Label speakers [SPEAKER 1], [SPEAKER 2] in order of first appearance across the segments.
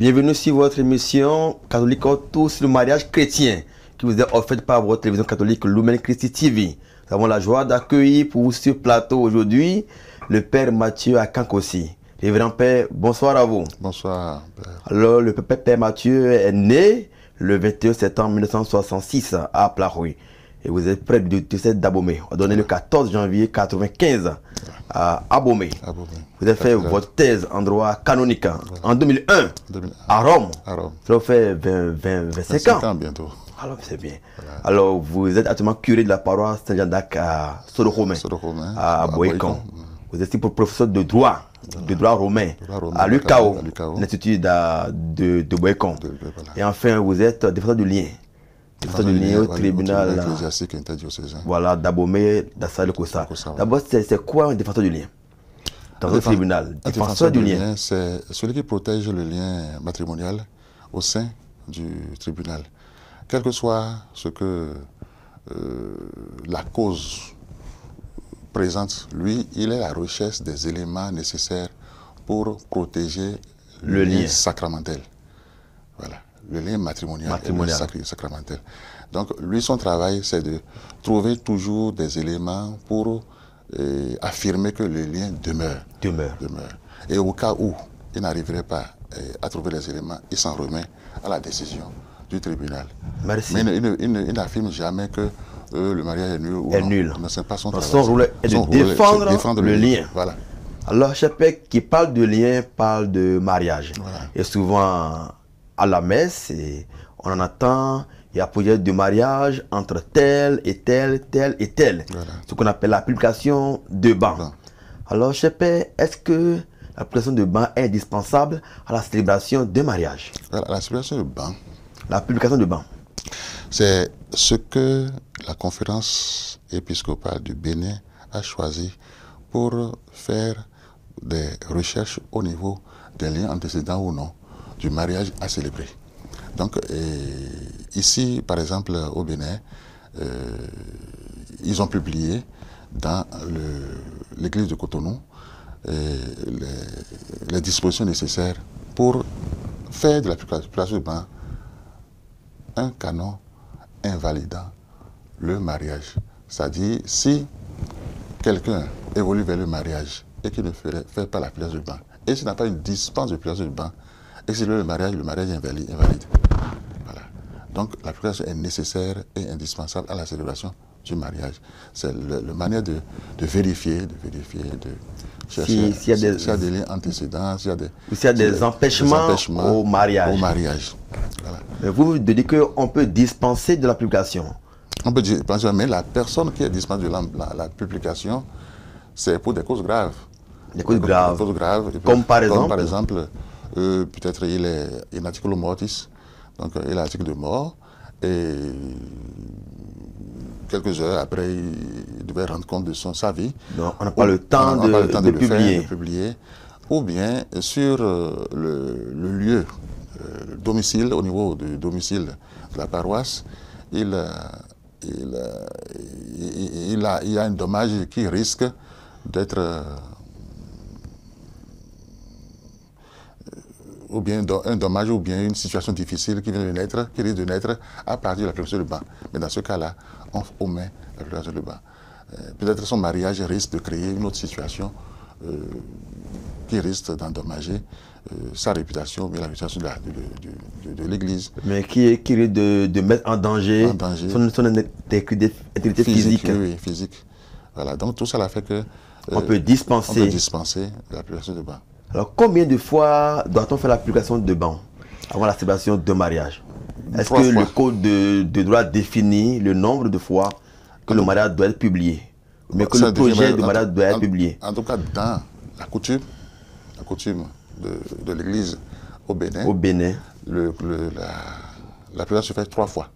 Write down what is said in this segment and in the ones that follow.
[SPEAKER 1] Bienvenue sur votre émission Catholique Tous, le mariage chrétien, qui vous est offerte par votre télévision catholique Lumen Christi TV. Nous avons la joie d'accueillir pour vous sur le plateau aujourd'hui le Père Mathieu Akankossi. Révérend Père, bonsoir à vous.
[SPEAKER 2] Bonsoir, Père.
[SPEAKER 1] Alors, le Père Mathieu est né le 21 septembre 1966 à Plaroui. Et vous êtes près du diocèse d'Abomey. On a donné le 14 janvier 1995 à Abomey. Vous avez fait votre thèse en droit canonique en 2001 à Rome. Ça fait 25 ans
[SPEAKER 2] bientôt.
[SPEAKER 1] Alors, c'est bien. Voilà. Alors, vous êtes actuellement curé de la paroisse Saint-Jean d'Arc à Sodoromain, à Boécon. Vous êtes aussi professeur de droit romain à l'UCAO, l'Institut de Boécon. Et enfin, vous êtes défenseur du lien. Défenseur du lien au tribunal voilà, d'Abomey, d'Assale-Kossa. D'abord, c'est quoi un défenseur du lien dans un tribunal?
[SPEAKER 2] Défenseur du lien, c'est celui qui protège le lien matrimonial au sein du tribunal. Quel que soit ce que la cause présente, lui, il est à la recherche des éléments nécessaires pour protéger le lien sacramentel. Voilà, le lien matrimonial. Sacramentel. Donc, lui, son travail, c'est de trouver toujours des éléments pour affirmer que le lien demeure. Et au cas où il n'arriverait pas à trouver les éléments, il s'en remet à la décision du tribunal.
[SPEAKER 1] Merci.
[SPEAKER 2] Mais il n'affirme jamais que le mariage est nul. Non, c'est pas son travail.
[SPEAKER 1] Son rôle est de défendre le lien.
[SPEAKER 2] Voilà.
[SPEAKER 1] Alors, chaque père qui parle de lien parle de mariage. Voilà. Et souvent, à la messe, on en attend, il y a projet de mariage entre tel et tel, tel et tel. Voilà. Ce qu'on appelle la publication de ban. Alors, chaque père, est-ce que la publication de ban est indispensable à la célébration de mariage?
[SPEAKER 2] La célébration de ban.
[SPEAKER 1] La publication de ban.
[SPEAKER 2] C'est ce que la conférence épiscopale du Bénin a choisi pour faire des recherches au niveau des liens antécédents ou non du mariage à célébrer. Donc ici, par exemple, au Bénin, ils ont publié dans l'église de Cotonou les dispositions nécessaires pour faire de la publication de ban un canon invalidant le mariage. C'est-à-dire, si quelqu'un évolue vers le mariage et qu'il ne fait pas la publication de ban, et s'il n'a pas une dispense de publication de ban, et si le mariage est invalide. Voilà. Donc, la publication est nécessaire et indispensable à la célébration du mariage. C'est la manière de vérifier, de chercher s'il y a des liens antécédents, s'il y a des empêchements
[SPEAKER 1] au mariage.
[SPEAKER 2] Voilà.
[SPEAKER 1] Mais vous dites qu'on peut dispenser de la publication.
[SPEAKER 2] On peut dispenser, mais la personne qui est dispensée de la publication, c'est pour des causes graves.
[SPEAKER 1] Des causes graves. Comme par exemple,
[SPEAKER 2] peut-être il est in articulo mortis, donc il est article de mort, et quelques heures après, il devait rendre compte de sa vie.
[SPEAKER 1] Donc, on n'a pas le temps de
[SPEAKER 2] publier. Ou bien sur le lieu, le domicile, au niveau du domicile de la paroisse, il y a un dommage qui risque d'être ou bien un dommage ou bien une situation difficile qui risque de naître à partir de la publication de ban. Mais dans ce cas-là, on omet la publication de ban. Peut-être son mariage risque de créer une autre situation qui risque d'endommager sa réputation, mais la réputation de l'Église.
[SPEAKER 1] Mais qui risque de mettre en danger son intégrité physique.
[SPEAKER 2] Oui, physique. Voilà, donc tout ça fait que
[SPEAKER 1] on peut dispenser
[SPEAKER 2] la publication de ban.
[SPEAKER 1] Alors, combien de fois doit-on faire la publication de ban avant la célébration de mariage? Est-ce que le code de droit définit le nombre de fois que le mariage doit être publié? Mais que le projet de mariage doit être publié?
[SPEAKER 2] En tout cas, dans la coutume de l'Église au Bénin, la publication se fait 3 fois.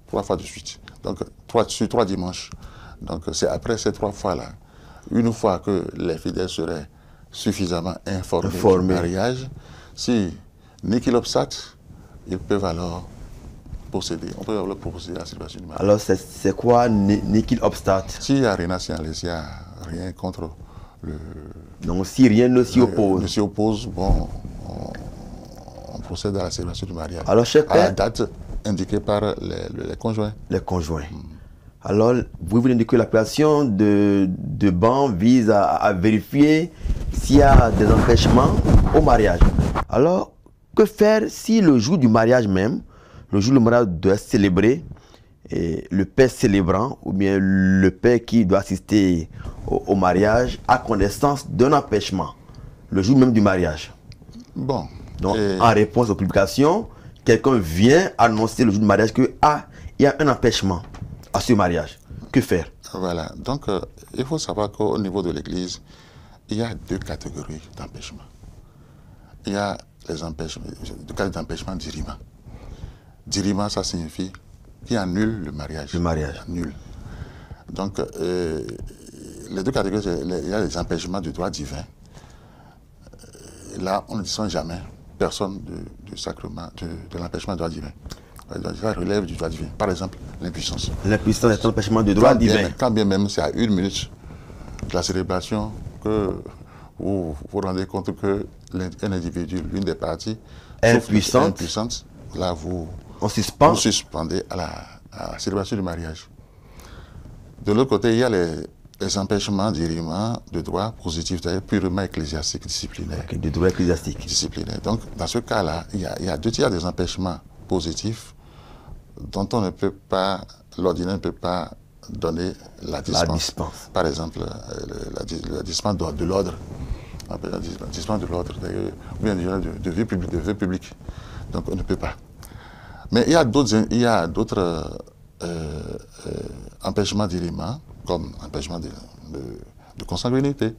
[SPEAKER 2] 3 fois de suite. Donc, sur 3 dimanches. Donc, c'est après ces 3 fois-là, une fois que les fidèles seraient suffisamment informés du mariage, si nihil obstat, ils peuvent alors procéder. On peut alors procéder à la célébration du mariage.
[SPEAKER 1] Alors, c'est quoi nihil obstat?
[SPEAKER 2] S'il n'y a rien, s'il n'y a rien contre le...
[SPEAKER 1] Donc, si rien ne s'y oppose.
[SPEAKER 2] Bon, procède à la célébration du mariage.
[SPEAKER 1] Alors, cher
[SPEAKER 2] à la
[SPEAKER 1] père,
[SPEAKER 2] date indiquée par les conjoints.
[SPEAKER 1] Les conjoints. Alors, vous venez de dire que la création de bancs vise à vérifier s'il y a des empêchements au mariage. Alors, que faire si le jour du mariage même, le jour où le mariage doit être célébré, et le père célébrant ou bien le père qui doit assister au mariage a connaissance d'un empêchement, le jour même du mariage?
[SPEAKER 2] Bon.
[SPEAKER 1] Donc, en réponse aux publications, quelqu'un vient annoncer le jour du mariage qu'il y a un empêchement à ce mariage. Que faire?
[SPEAKER 2] Voilà. Donc, il faut savoir qu'au niveau de l'Église, il y a deux catégories d'empêchements. Il y a les empêchements, le cas d'empêchement d'irrima. D'irrima, ça signifie qui annule le mariage.
[SPEAKER 1] Le mariage.
[SPEAKER 2] Annule. Donc, les deux catégories, il y a les empêchements du droit divin. Là, on ne distingue jamais personne du sacrement, de l'empêchement du droit divin. Ça relève du droit divin. Par exemple, l'impuissance.
[SPEAKER 1] L'impuissance est un empêchement de droit divin.
[SPEAKER 2] Quand bien même c'est à 1 minute de la célébration que vous vous rendez compte qu'un individu, l'une des parties,
[SPEAKER 1] est impuissante,
[SPEAKER 2] là vous suspendez à la célébration du mariage. De l'autre côté, il y a les empêchements d'irrima de droit positif, c'est-à-dire purement ecclésiastique, disciplinaire.
[SPEAKER 1] Okay, de droit ecclésiastique.
[SPEAKER 2] Disciplinaire. Donc, dans ce cas-là, il y a deux tiers des empêchements positifs dont on ne peut pas, l'ordinaire ne peut pas donner la dispense. Par exemple, la dispense de l'ordre, la dispense de l'ordre, ou bien de vie publique. Donc on ne peut pas. Mais il y a d'autres empêchements d'irrima, comme empêchement de consanguinité,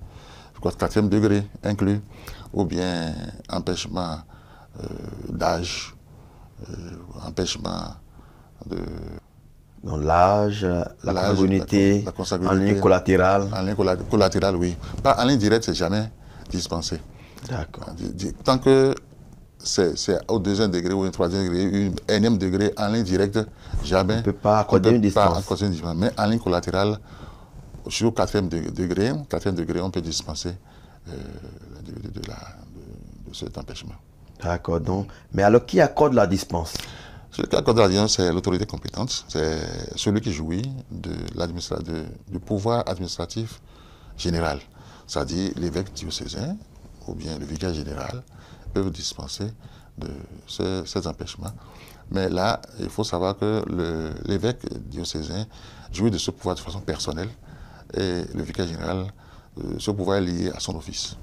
[SPEAKER 2] 4e degré inclus, ou bien empêchement d'âge, empêchement de...
[SPEAKER 1] Donc l'âge, la consanguinité, en lien collatéral.
[SPEAKER 2] En lien collatéral, oui. Pas en lien direct, c'est jamais dispensé.
[SPEAKER 1] D'accord.
[SPEAKER 2] Tant que c'est au 2e degré ou au 3e degré, un 1e degré, en lien direct, jamais. On
[SPEAKER 1] ne peut pas accorder une dispense.
[SPEAKER 2] Mais en lien collatéral, sur 4e degré, on peut dispenser de cet empêchement.
[SPEAKER 1] D'accord. Mais alors, qui accorde la dispense?
[SPEAKER 2] Celui qui accorde la dispense, c'est l'autorité compétente. C'est celui qui jouit du pouvoir administratif général. C'est-à-dire l'évêque diocésain ou bien le vicaire général peuvent dispenser de ces empêchements. Mais là, il faut savoir que l'évêque diocésain jouit de ce pouvoir de façon personnelle et le vicaire général, ce pouvoir est lié à son office.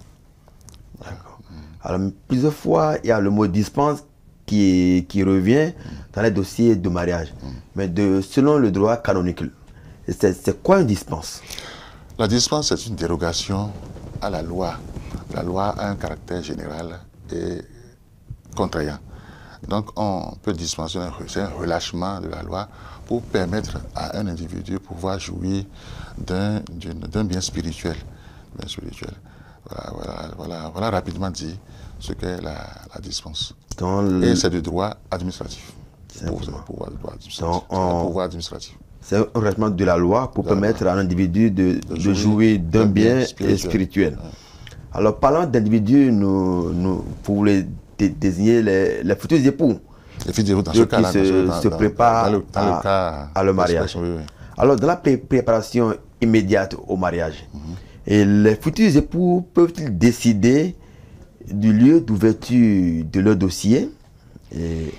[SPEAKER 1] D'accord. Alors, plusieurs fois, il y a le mot dispense qui revient dans les dossiers de mariage. Mais selon le droit canonique, c'est quoi une dispense?
[SPEAKER 2] La dispense, c'est une dérogation à la loi. La loi a un caractère général et contraignant. Donc, on peut dispenser, c'est un relâchement de la loi pour permettre à un individu de pouvoir jouir d'un bien spirituel. Voilà rapidement dit ce qu'est la dispense. Et c'est du droit administratif. C'est un pouvoir administratif.
[SPEAKER 1] C'est un relâchement de la loi pour permettre à un individu de jouir d'un bien spirituel. Ouais. Alors, parlant d'individus, pour les désigner les futurs époux.
[SPEAKER 2] Les futurs époux, dans ce cas-là,
[SPEAKER 1] se préparent à le mariage. Oui. Alors, dans la préparation immédiate au mariage, et les futurs époux peuvent-ils décider du lieu d'ouverture de leur dossier et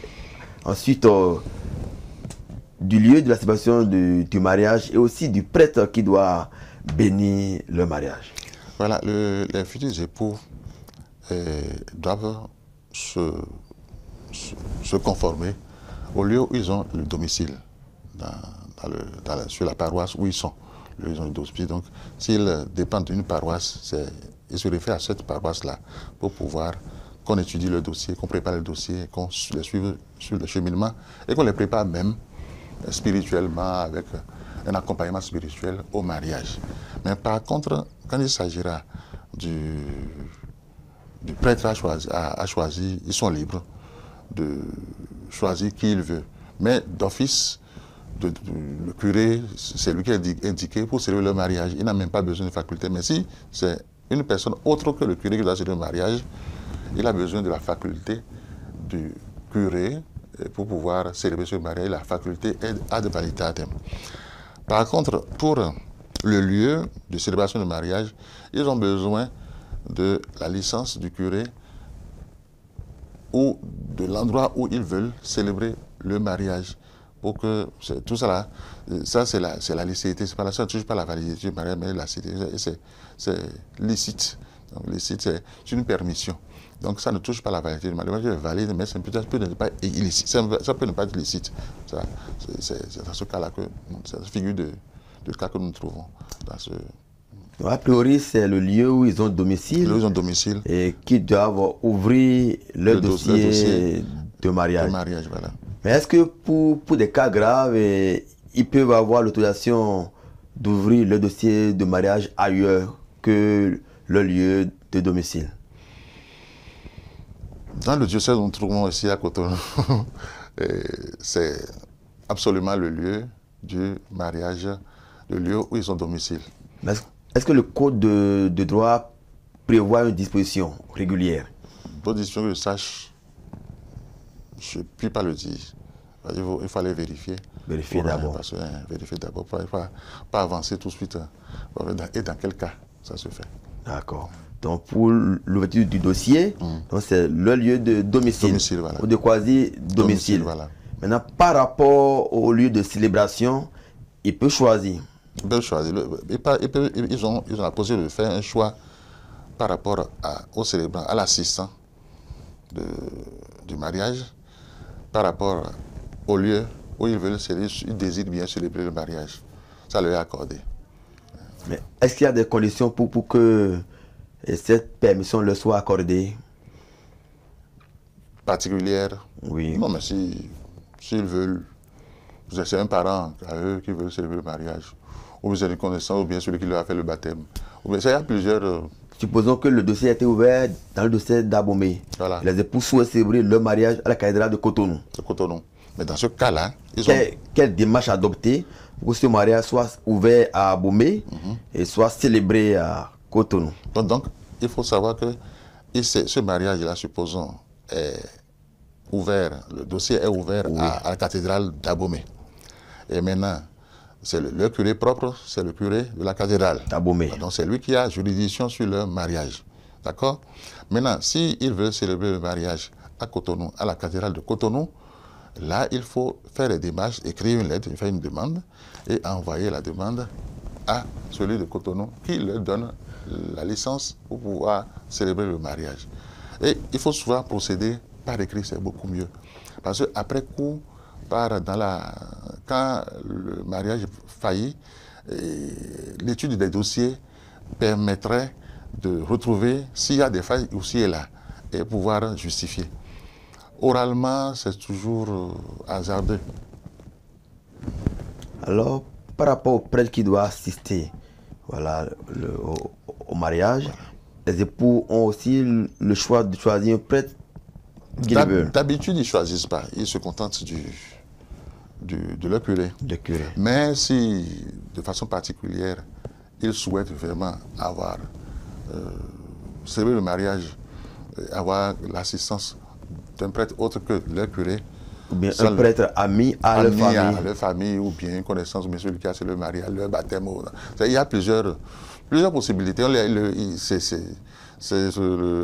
[SPEAKER 1] ensuite du lieu de la célébration du mariage et aussi du prêtre qui doit bénir le mariage?
[SPEAKER 2] Voilà, les futurs époux doivent se conformer au lieu où ils ont le domicile, sur la paroisse où ils sont. Ils ont le domicile. Donc, s'ils dépendent d'une paroisse, ils se réfèrent à cette paroisse-là pour pouvoir qu'on étudie le dossier, qu'on prépare le dossier, qu'on les suive sur le cheminement et qu'on les prépare même spirituellement avec un accompagnement spirituel au mariage. Mais par contre, quand il s'agira du prêtre à choisir, ils sont libres de choisir qui il veut. Mais d'office, le curé, c'est lui qui est indiqué pour célébrer le mariage. Il n'a même pas besoin de faculté. Mais si c'est une personne autre que le curé qui doit célébrer le mariage, il a besoin de la faculté du curé pour pouvoir célébrer ce mariage, la faculté ad validitatem. Par contre, pour le lieu de célébration de mariage, ils ont besoin de la licence du curé ou de l'endroit où ils veulent célébrer le mariage. Pour que tout ça, ça c'est la licéité, ça ne touche pas la validité du mariage, mais la licéité, c'est licite. Donc, licite, c'est une permission. Donc ça ne touche pas la validité du mariage. Le mariage est valide, mais ça peut ne pas être illicite. Ça peut ne pas être licite. C'est dans ce cas-là que c'est la figure de cas que nous trouvons. Dans ce...
[SPEAKER 1] A priori, c'est le lieu où ils ont domicile.
[SPEAKER 2] Où ils ont domicile.
[SPEAKER 1] Et qui doivent ouvrir le dossier de mariage.
[SPEAKER 2] Voilà.
[SPEAKER 1] Mais est-ce que pour des cas graves, ils peuvent avoir l'autorisation d'ouvrir le dossier de mariage ailleurs que le lieu de domicile?
[SPEAKER 2] Dans le diocèse, nous trouvons ici à Cotonou, c'est absolument le lieu du mariage, le lieu où ils ont domicile.
[SPEAKER 1] Est-ce que le code de droit prévoit une disposition régulière?
[SPEAKER 2] Bonne disposition que je sache, je ne puis pas le dire. Il faut aller vérifier.
[SPEAKER 1] Vérifier d'abord.
[SPEAKER 2] Vérifier d'abord pour ne pas avancer tout de suite. Et dans quel cas ça se fait.
[SPEAKER 1] D'accord. Donc pour l'ouverture du dossier, c'est le lieu de domicile.
[SPEAKER 2] Domicile, voilà.
[SPEAKER 1] Ou de quasi-domicile.
[SPEAKER 2] Voilà.
[SPEAKER 1] Maintenant, par rapport au lieu de célébration, il peut choisir.
[SPEAKER 2] Ils peuvent choisir. Ils ont la possibilité de faire un choix par rapport au célébrant, à l'assistant du mariage, par rapport au lieu où ils veulent célébrer, ils désirent bien célébrer le mariage. Ça leur est accordé.
[SPEAKER 1] Mais est-ce qu'il y a des conditions pour que cette permission leur soit accordée?
[SPEAKER 2] Particulière?
[SPEAKER 1] Oui.
[SPEAKER 2] Non, mais s'ils veulent, c'est un parent à eux qui veut célébrer le mariage, ou bien c'est une connaissance, ou bien celui qui leur a fait le baptême. Ou bien, il y a plusieurs...
[SPEAKER 1] Supposons que le dossier a été ouvert dans le dossier d'Abomey.
[SPEAKER 2] Voilà.
[SPEAKER 1] Les époux souhaitent célébrer leur mariage à la cathédrale de Cotonou.
[SPEAKER 2] Mais dans ce cas-là,
[SPEAKER 1] quelle démarche adopter pour que ce mariage soit ouvert à Abomey et soit célébré à Cotonou?
[SPEAKER 2] Donc, il faut savoir que ce mariage-là, supposons, est ouvert, le dossier est ouvert à la cathédrale d'Abomey. Et maintenant, c'est le curé propre, c'est le curé de la cathédrale
[SPEAKER 1] d'Abomey.
[SPEAKER 2] Donc, c'est lui qui a juridiction sur le mariage. D'accord? Maintenant, s'il veut célébrer le mariage à Cotonou, à la cathédrale de Cotonou, là, il faut faire les démarches, écrire une lettre, faire une demande et envoyer la demande à celui de Cotonou qui leur donne la licence pour pouvoir célébrer le mariage. Et il faut souvent procéder par écrit, c'est beaucoup mieux. Parce qu'après coup, quand le mariage faillit, l'étude des dossiers permettrait de retrouver s'il y a des failles ou s'il est là et pouvoir justifier. Oralement, c'est toujours hasardeux.
[SPEAKER 1] Alors, par rapport au prêtre qui doit assister au mariage, les époux ont aussi le choix de choisir un prêtre qu'ils veulent.
[SPEAKER 2] D'habitude, ils ne choisissent pas. Ils se contentent de leur curé. Mais si, de façon particulière, ils souhaitent vraiment avoir célébrer le mariage, avoir l'assistance d'un prêtre autre que leur curé,
[SPEAKER 1] ou bien un prêtre ami à leur
[SPEAKER 2] famille, ou bien une connaissance, ou bien celui qui a célébré le mariage, leur baptême. Il y a plusieurs possibilités.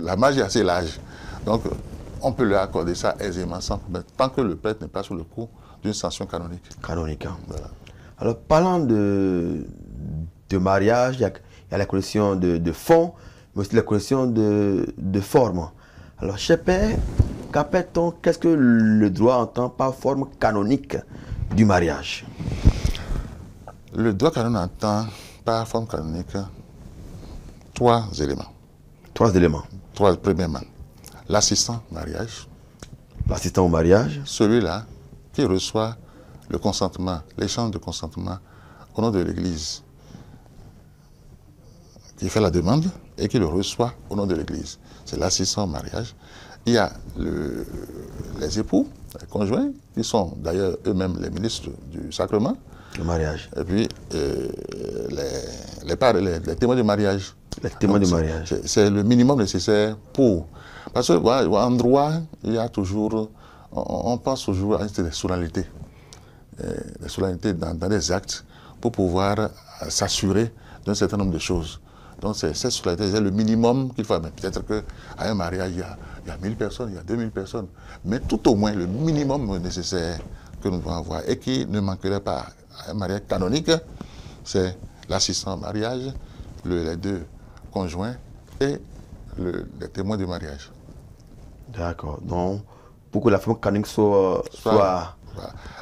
[SPEAKER 2] La marge est assez large. Donc, on peut leur accorder ça aisément, tant que le prêtre n'est pas sous le coup d'une sanction canonique.
[SPEAKER 1] Voilà. Alors, parlant de mariage, il y a la question de fond, mais aussi la question de forme. Alors, cher père, qu'appelle-t-on, qu'est-ce que le droit entend par forme canonique du mariage?
[SPEAKER 2] Le droit canonique entend par forme canonique trois éléments. Premièrement, l'assistant mariage.
[SPEAKER 1] L'assistant au mariage.
[SPEAKER 2] Celui-là qui reçoit le consentement, l'échange de consentement au nom de l'Église, qui fait la demande et qui le reçoit au nom de l'Église. C'est l'assistant au mariage. Il y a les époux, les conjoints, qui sont d'ailleurs eux-mêmes les ministres du sacrement.
[SPEAKER 1] Le mariage.
[SPEAKER 2] Et puis les témoins du mariage.
[SPEAKER 1] Les témoins du mariage.
[SPEAKER 2] C'est le minimum nécessaire pour Parce qu'en droit, il y a toujours, on pense toujours à des solennalités. Des solennalités dans des actes pour pouvoir s'assurer d'un certain nombre de choses. Donc c'est cette solennité, c'est le minimum qu'il faut. Peut-être qu'à un mariage, il y a 1000 personnes, il y a 2000 personnes. Mais tout au moins, le minimum nécessaire que nous devons avoir et qui ne manquerait pas à un mariage canonique, c'est l'assistant au mariage, les deux conjoints et les témoins du mariage.
[SPEAKER 1] D'accord. Donc, pour que la forme canonique soit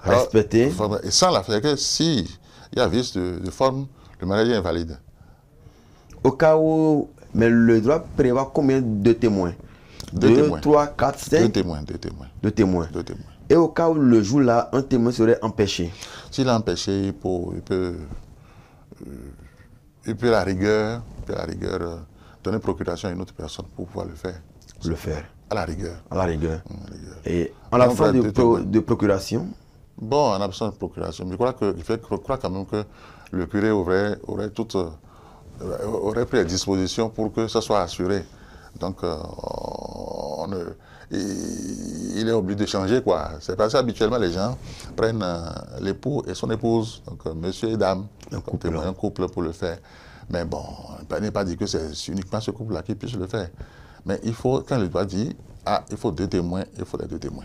[SPEAKER 1] respectée.
[SPEAKER 2] Et sans la faire, s'il y a vice de forme, le mariage est invalide.
[SPEAKER 1] Au cas où, mais le droit prévoit combien de témoins? 2, 3, 4, 5?
[SPEAKER 2] 2 témoins.
[SPEAKER 1] 2 témoins. Et au cas où le jour-là, un témoin serait empêché?
[SPEAKER 2] S'il est empêché, il peut à la rigueur, donner procuration à une autre personne pour pouvoir le faire. À la rigueur.
[SPEAKER 1] Et en absence de procuration?
[SPEAKER 2] Bon, en absence de procuration. Mais je crois quand même que le curé aurait pris les dispositions pour que ça soit assuré. Donc, il est obligé de changer, quoi. C'est parce qu'habituellement, les gens prennent l'époux et son épouse, donc monsieur et dame, un couple pour le faire. Mais bon, il n'est pas dit que c'est uniquement ce couple-là qui puisse le faire. Mais il faut, quand le droit dit, il faut 2 témoins, il faut les 2 témoins.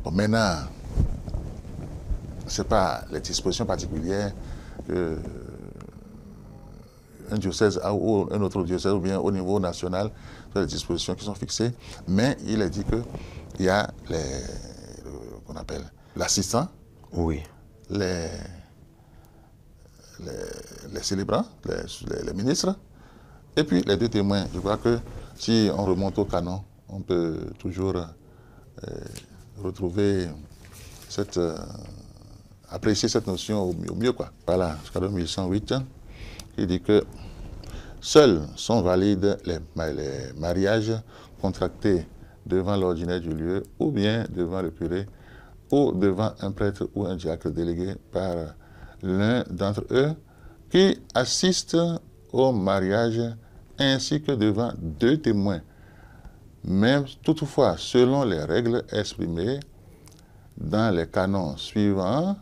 [SPEAKER 2] Bon, maintenant, ce n'est pas les dispositions particulières que un diocèse ou un autre diocèse, ou bien au niveau national, les dispositions qui sont fixées, mais il est dit qu'il y a qu'on appelle l'assistant,
[SPEAKER 1] oui,
[SPEAKER 2] les célébrants, les ministres, et puis les 2 témoins. Je crois que si on remonte au canon, on peut toujours retrouver apprécier cette notion au mieux, quoi. Voilà, jusqu'à 1108, il dit que seuls sont valides les mariages contractés devant l'ordinaire du lieu, ou bien devant le curé, ou devant un prêtre ou un diacre délégué par l'un d'entre eux, qui assiste au mariage, ainsi que devant 2 témoins. Même toutefois, selon les règles exprimées dans les canons suivants,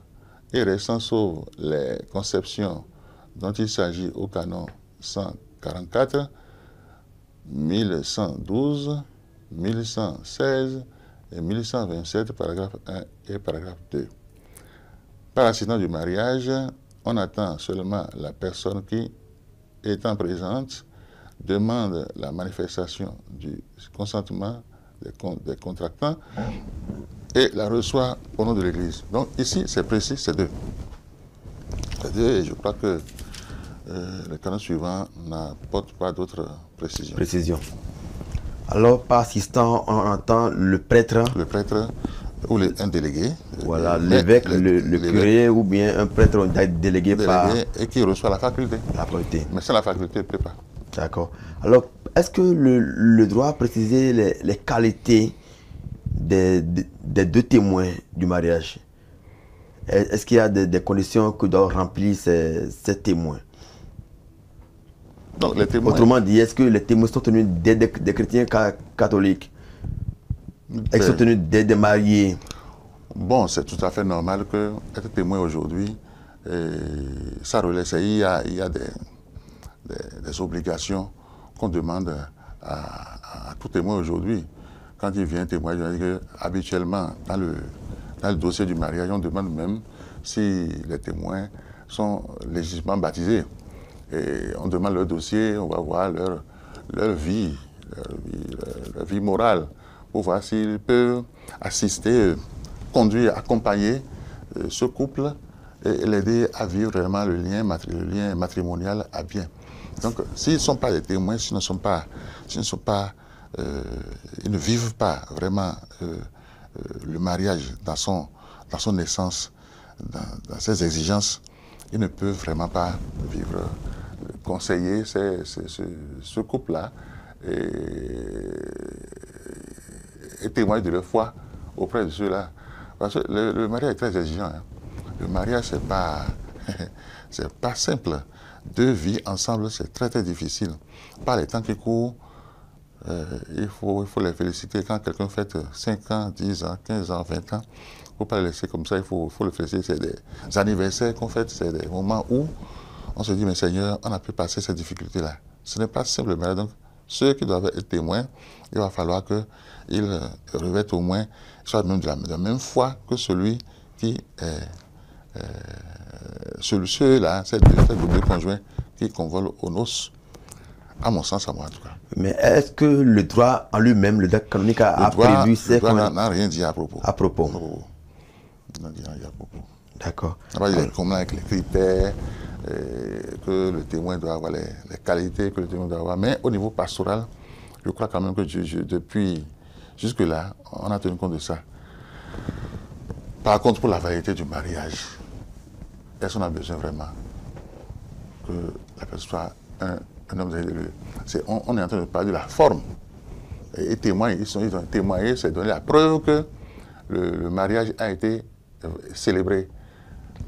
[SPEAKER 2] et restant sauf les conceptions dont il s'agit au canon 144, 1112, 1116 et 1127, paragraphe 1 et paragraphe 2. Par l'accident du mariage, on attend seulement la personne qui, étant présente, demande la manifestation du consentement des contractants et la reçoit au nom de l'Église. Donc ici, c'est précis, c'est 2. C'est 2 et je crois que le canon suivant n'apporte pas d'autres précisions.
[SPEAKER 1] Alors, par assistant, on entend le prêtre.
[SPEAKER 2] Le prêtre ou un délégué.
[SPEAKER 1] Voilà, l'évêque, le curé ou bien un prêtre délégué par...
[SPEAKER 2] Et qui reçoit la faculté. Mais sans la faculté, il ne peut pas.
[SPEAKER 1] D'accord. Alors, est-ce que le droit a précisé les qualités des 2 témoins du mariage? Est-ce qu'il y a des conditions que doivent remplir ces témoins?
[SPEAKER 2] Donc, les témoins...
[SPEAKER 1] Autrement dit, est-ce que les témoins sont tenus des chrétiens catholiques? Est-ce qu'ils sont tenus des mariés?
[SPEAKER 2] Bon, c'est tout à fait normal que être témoin aujourd'hui, ça relève. Il y a des obligations qu'on demande à tout témoin aujourd'hui. Quand il vient témoigner, je dis que habituellement, dans le dossier du mariage, on demande même si les témoins sont légitimement baptisés. Et on demande leur dossier, on va voir leur vie morale, pour voir s'ils peuvent assister, conduire, accompagner ce couple et l'aider à vivre vraiment le lien matrimonial à bien. Donc, s'ils ne sont pas des témoins, ils ne vivent pas vraiment le mariage dans son essence, dans ses exigences, ils ne peuvent vraiment pas vivre, conseiller ce couple-là et témoigner de leur foi auprès de ceux-là. Parce que le mariage est très exigeant. Hein. Le mariage, c'est pas simple. 2 vies ensemble, c'est très très difficile. Par les temps qui courent, il faut les féliciter. Quand quelqu'un fête 5 ans, 10 ans, 15 ans, 20 ans, il ne faut pas le laisser comme ça, il faut le féliciter. C'est des anniversaires qu'on fête, c'est des moments où on se dit, mais Seigneur, on a pu passer cette difficulté-là. Ce n'est pas simplement. Donc, ceux qui doivent être témoins, il va falloir qu'ils revêtent au moins, soit même de la même foi que celui qui est celui-là, cette double conjoint qui convole aux noces, à mon sens, à moi en tout cas.
[SPEAKER 1] Mais est-ce que le droit en lui-même, le droit canonique a prévu
[SPEAKER 2] ça? Le droit n'a rien dit à propos.
[SPEAKER 1] À propos.
[SPEAKER 2] Non, il n'a rien dit à propos.
[SPEAKER 1] D'accord.
[SPEAKER 2] Il est comme avec les critères, que le témoin doit avoir, les qualités que le témoin doit avoir. Mais au niveau pastoral, je crois quand même que depuis jusque-là, on a tenu compte de ça. Par contre, pour la validité du mariage, est-ce qu'on a besoin vraiment que la personne soit un homme de... On est en train de parler de la forme. Et témoins, ils ont témoigné, c'est donner la preuve que le mariage a été célébré.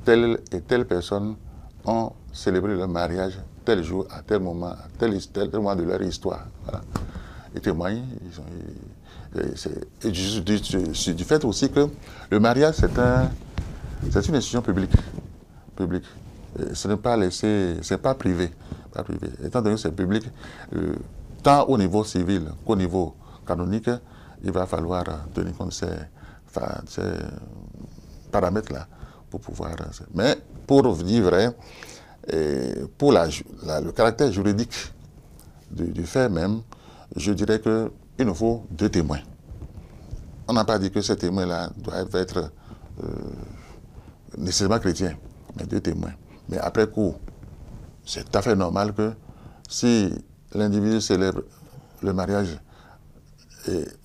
[SPEAKER 2] Telle et telle personne ont célébré le mariage tel jour, à tel moment, à tel moment de leur histoire. Voilà. Ils témoignent. Du fait aussi que le mariage, c'est une institution publique. Ce n'est pas laissé, c'est pas privé. Étant donné que c'est public, tant au niveau civil qu'au niveau canonique, il va falloir tenir compte de ces paramètres-là pour pouvoir... Mais pour dire vrai, pour le caractère juridique du fait même, je dirais qu'il nous faut 2 témoins. On n'a pas dit que ces témoins-là doivent être nécessairement chrétiens, mais 2 témoins. Mais après coup, c'est tout à fait normal que si l'individu célèbre le mariage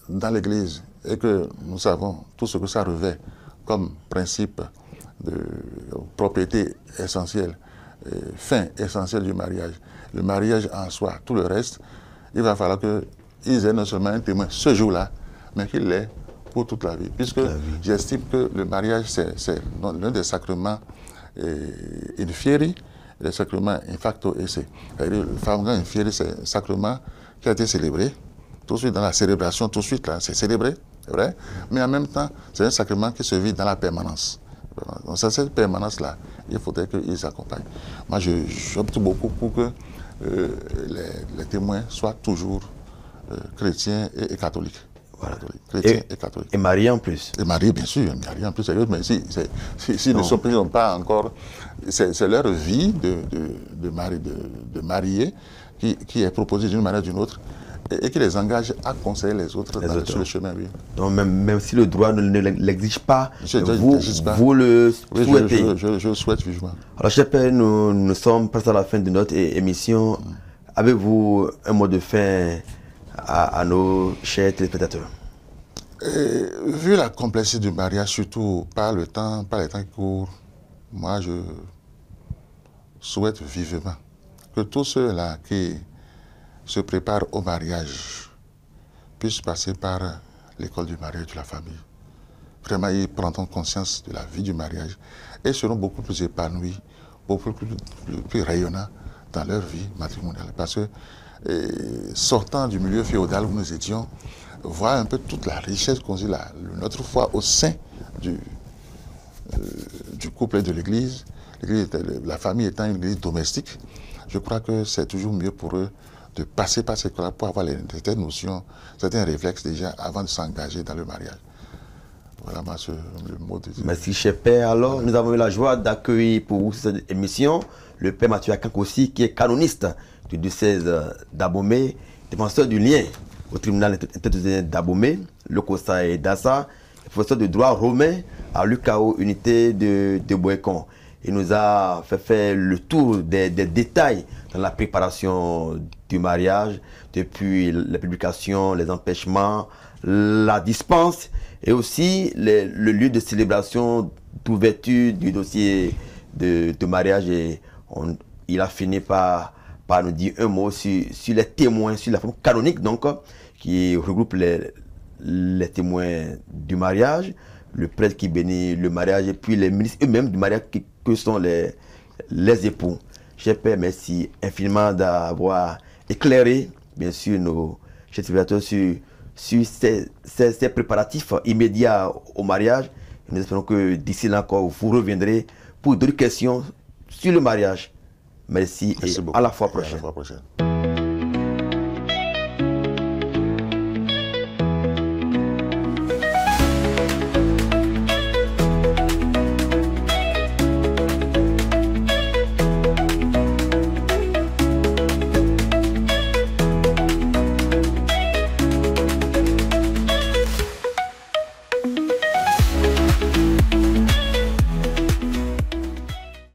[SPEAKER 2] dans l'église et que nous savons tout ce que ça revêt comme principe de propriété essentielle, fin essentielle du mariage, le mariage en soi, tout le reste, il va falloir qu'ils aient non seulement un témoin ce jour-là, mais qu'il l'ait pour toute la vie. Puisque j'estime que le mariage, c'est l'un des sacrements in fieri, le sacrement in facto esse. Le sacrement in fieri, c'est un sacrement qui a été célébré, tout de suite dans la célébration, tout de suite là, c'est célébré, c'est vrai, mais en même temps, c'est un sacrement qui se vit dans la permanence. Donc, cette permanence-là, il faudrait qu'ils s'accompagnent. Moi, j'opte beaucoup pour que les témoins soient toujours chrétiens et catholiques.
[SPEAKER 1] Voilà.
[SPEAKER 2] Chrétiens et catholiques.
[SPEAKER 1] Et mariés en plus.
[SPEAKER 2] Et mariés, bien sûr, mariés en plus. Mais s'ils ne sont pas encore, c'est leur vie de mariés qui est proposée d'une manière ou d'une autre et qui les engage à conseiller les autres sur le chemin. Oui.
[SPEAKER 1] Donc même si le droit ne l'exige pas, vous le souhaitez.
[SPEAKER 2] Je le souhaite vivement.
[SPEAKER 1] Alors, cher Père, nous sommes presque à la fin de notre émission. Avez-vous un mot de fin à nos chers téléspectateurs?
[SPEAKER 2] Vu la complexité du mariage, surtout par les temps qui courent, moi je souhaite vivement que tous ceux-là qui se préparent au mariage puissent passer par l'école du mariage de la famille. Vraiment, ils prendront conscience de la vie du mariage et seront beaucoup plus épanouis, beaucoup plus rayonnants dans leur vie matrimoniale. Parce que sortant du milieu féodal où nous étions, voir un peu toute la richesse qu'on dit, notre foi au sein du couple et de l'Église, la famille étant une Église domestique, je crois que c'est toujours mieux pour eux de passer par ces écoles pour avoir certaines notions, certains réflexes déjà avant de s'engager dans le mariage. Voilà le mot de Dieu.
[SPEAKER 1] Merci, cher Père. Alors, nous avons eu la joie d'accueillir pour vous cette émission le Père Mathieu Akank aussi, qui est canoniste du diocèse d'Abomey, défenseur du lien au tribunal interdécésaire d'Abomey, le COSA et d'Assa, professeur de droit romain à l'UCAO, unité de Boécon. Il nous a fait faire le tour des détails dans la préparation du mariage, depuis la publication, les empêchements, la dispense et aussi le lieu de célébration d'ouverture du dossier de mariage. Et il a fini par nous dire un mot sur les témoins, sur la forme canonique donc, qui regroupe les témoins du mariage, le prêtre qui bénit le mariage et puis les ministres eux-mêmes du mariage que sont les époux. Cher Père, merci infiniment d'avoir éclairé, bien sûr, nos chers téléspectateurs, sur ces préparatifs immédiats au mariage. Nous espérons que d'ici là encore, vous reviendrez pour d'autres questions sur le mariage. Merci et
[SPEAKER 2] beaucoup.
[SPEAKER 1] à la fois prochaine.
[SPEAKER 2] À la fois prochaine.